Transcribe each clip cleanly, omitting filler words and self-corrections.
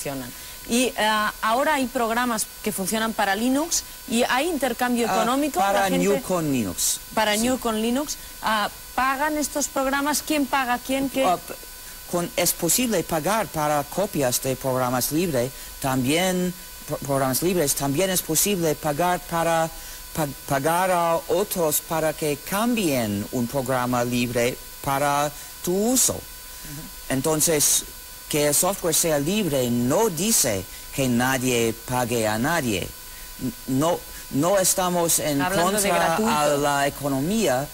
funcionan. Y ahora hay programas que funcionan para Linux y hay intercambio económico. Para GNU con Linux. Para GNU con Linux. ¿Pagan estos programas? ¿Quién paga quién? ¿Qué? Es posible pagar para copias de programas libres. También es posible pagar para pagar a otros para que cambien un programa libre para tu uso. Entonces, que el software sea libre no dice que nadie pague a nadie. No estamos en contra de la economía.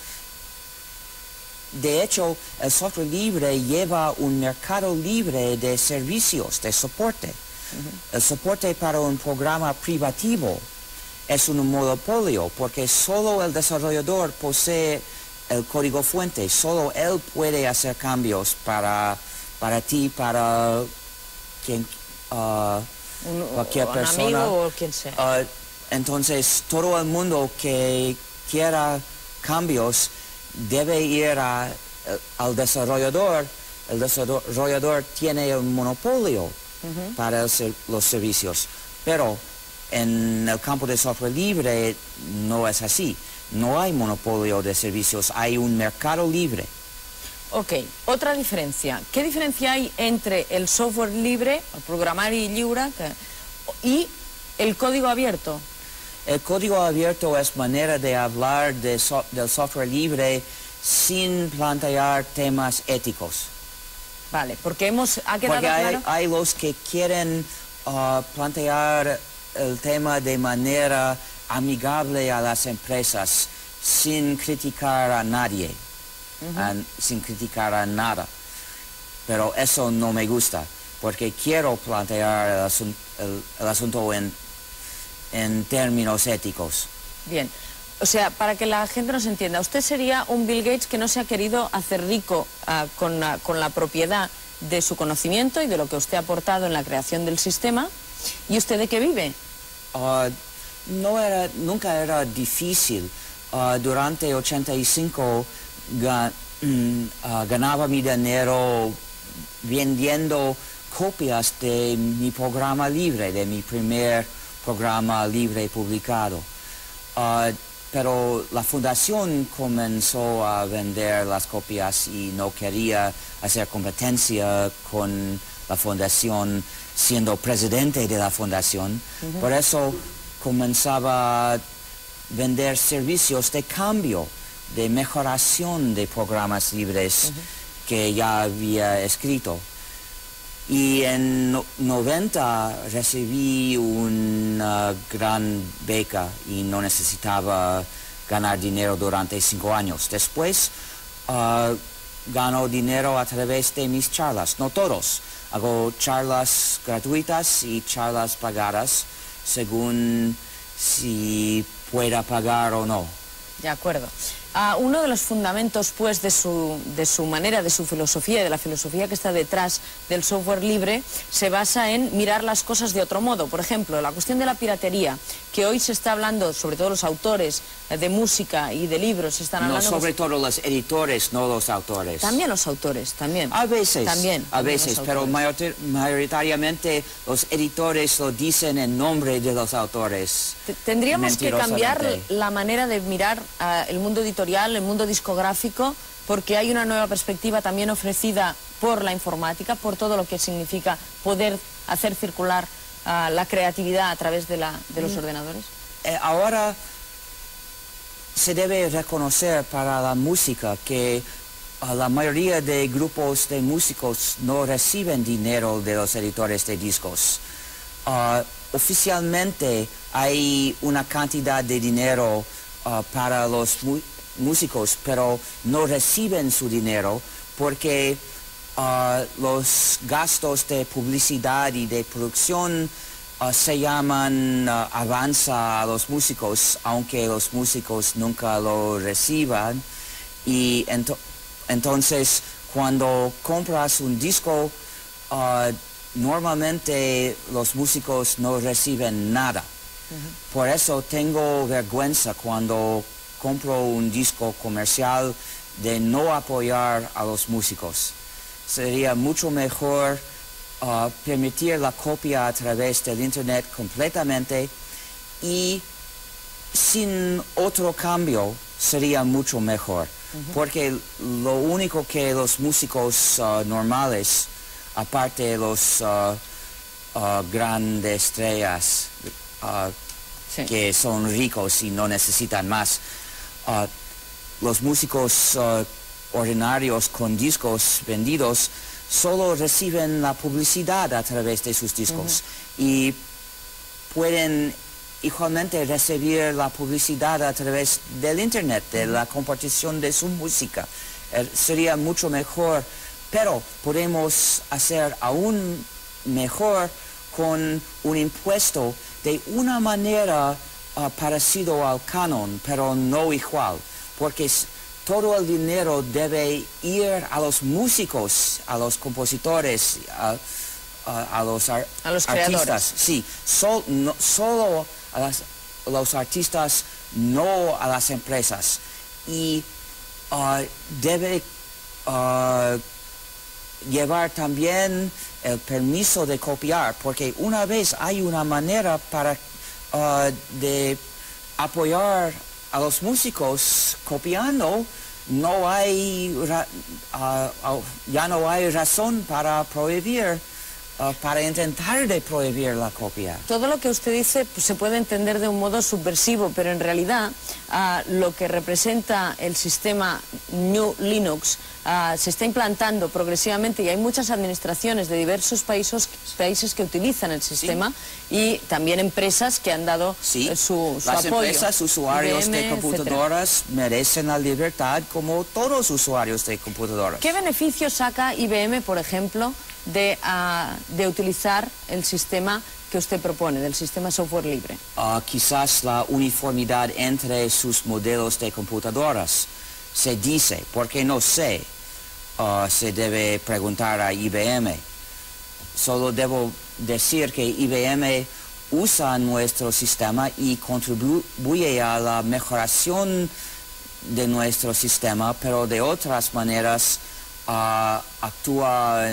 De hecho, el software libre lleva un mercado libre de servicios, de soporte. El soporte para un programa privativo es un monopolio porque solo el desarrollador posee el código fuente, solo él puede hacer cambios para ti, para cualquier persona. Un amigo o quien sea. Entonces, todo el mundo que quiera cambios debe ir al desarrollador. El desarrollador tiene el monopolio para los servicios, pero en el campo de software libre no es así. No hay monopolio de servicios, hay un mercado libre. Ok, otra diferencia. ¿Qué diferencia hay entre el software libre, el programari lliure, y el código abierto? El código abierto es manera de hablar del software libre sin plantear temas éticos. Vale, porque ha quedado claro. Hay los que quieren plantear el tema de manera amigable a las empresas, sin criticar a nadie, sin criticar a nada. Pero eso no me gusta, porque quiero plantear el asunto en términos éticos. Bien, o sea, para que la gente nos entienda, usted sería un Bill Gates que no se ha querido hacer rico con la propiedad de su conocimiento y de lo que usted ha aportado en la creación del sistema. ¿Y usted de qué vive? Nunca era difícil. Durante 85 ganaba mi dinero vendiendo copias de mi programa libre, de mi primer programa libre publicado. Pero la fundación comenzó a vender las copias y no quería hacer competencia con la fundación, siendo presidente de la fundación. Por eso comenzaba a vender servicios de cambio, de mejoración de programas libres que ya había escrito. Y en 90 recibí una gran beca y no necesitaba ganar dinero durante 5 años. Después gano dinero a través de mis charlas, no todos. Hago charlas gratuitas y charlas pagadas según si pueda pagar o no. De acuerdo. Uno de los fundamentos, pues, de su manera, de su filosofía, de la filosofía que está detrás del software libre, se basa en mirar las cosas de otro modo. Por ejemplo, la cuestión de la piratería, que hoy se está hablando, sobre todo los autores de música y de libros, se están hablando... No, sobre todo los editores, no los autores. También los autores, también. A veces, también pero mayoritariamente los editores lo dicen en nombre de los autores. Tendríamos que cambiar la manera de mirar el mundo editorial, el mundo discográfico, porque hay una nueva perspectiva también ofrecida por la informática, por todo lo que significa poder hacer circular la creatividad a través de los ordenadores. Ahora se debe reconocer para la música que la mayoría de grupos de músicos no reciben dinero de los editores de discos. Oficialmente hay una cantidad de dinero para los músicos, pero no reciben su dinero porque los gastos de publicidad y de producción se llaman avanza a los músicos, aunque los músicos nunca lo reciban. Y entonces, cuando compras un disco, normalmente los músicos no reciben nada. Por eso tengo vergüenza cuando compro un disco comercial de no apoyar a los músicos. Sería mucho mejor permitir la copia a través del Internet completamente y sin otro cambio sería mucho mejor. Porque lo único que los músicos normales, aparte de los grandes estrellas que son ricos y no necesitan más, los músicos ordinarios con discos vendidos solo reciben la publicidad a través de sus discos y pueden igualmente recibir la publicidad a través del Internet, de la compartición de su música. Sería mucho mejor, pero podemos hacer aún mejor con un impuesto de una manera parecido al canon, pero no igual, porque todo el dinero debe ir a los músicos, a los compositores, a los artistas. Creadores. Sí, solo a los artistas, no a las empresas. Y debe llevar también el permiso de copiar, porque una vez hay una manera para de apoyar a los músicos copiando, ya no hay razón para prohibir, para intentar de prohibir la copia. Todo lo que usted dice pues, se puede entender de un modo subversivo, pero en realidad lo que representa el sistema GNU Linux se está implantando progresivamente y hay muchas administraciones de diversos países que utilizan el sistema y también empresas que han dado su Las apoyo. empresas, usuarios IBM, de computadoras, merecen la libertad como todos los usuarios de computadoras. ¿Qué beneficios saca IBM, por ejemplo, de utilizar el sistema que usted propone, del sistema software libre? Quizás la uniformidad entre sus modelos de computadoras. Se dice, porque no sé, se debe preguntar a IBM. Solo debo decir que IBM usa nuestro sistema y contribuye a la mejoración de nuestro sistema, pero de otras maneras actúa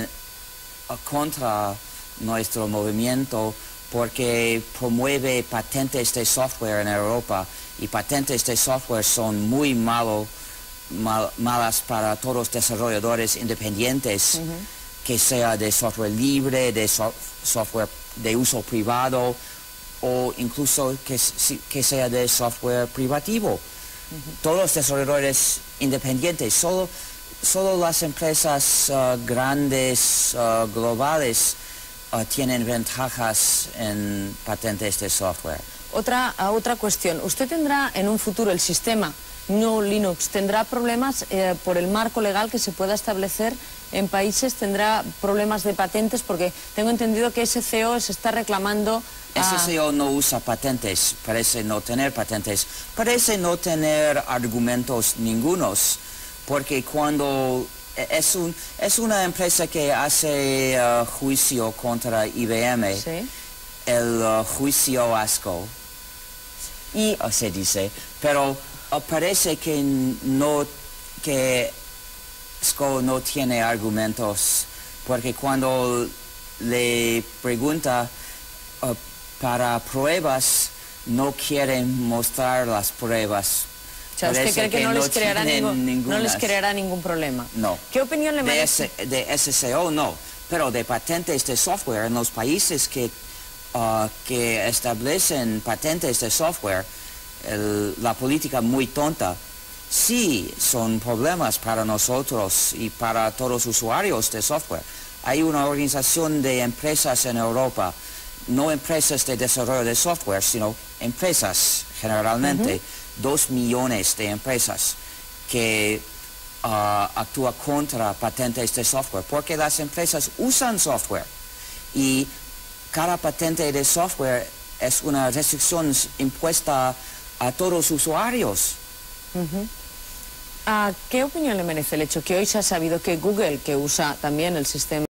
contra nuestro movimiento porque promueve patentes de software en Europa y patentes de software son muy malas para todos los desarrolladores independientes, que sea de software libre, de software de uso privado o incluso que sea de software privativo. Todos los desarrolladores independientes, solo las empresas grandes, globales, tienen ventajas en patentes de software. Otra cuestión. ¿Usted tendrá en un futuro el sistema GNU Linux, tendrá problemas por el marco legal que se pueda establecer en países? ¿Tendrá problemas de patentes? Porque tengo entendido que SCO se está reclamando... SCO no usa patentes, parece no tener patentes, parece no tener argumentos ningunos, porque cuando es una empresa que hace juicio contra IBM, el juicio ASCO, se dice, pero parece que SCO no tiene argumentos, porque cuando le pregunta para pruebas, no quieren mostrar las pruebas. O sea, ¿usted cree que no les creará ningún problema? No. ¿Qué opinión le merece? De SCO no, pero de patentes de software en los países que establecen patentes de software, la política muy tonta, sí son problemas para nosotros y para todos los usuarios de software. Hay una organización de empresas en Europa, no empresas de desarrollo de software, sino empresas generalmente, 2 millones de empresas que actúan contra patentes de software, porque las empresas usan software y cada patente de software es una restricción impuesta a todos los usuarios. ¿Qué opinión le merece el hecho que hoy se ha sabido que Google, que usa también el sistema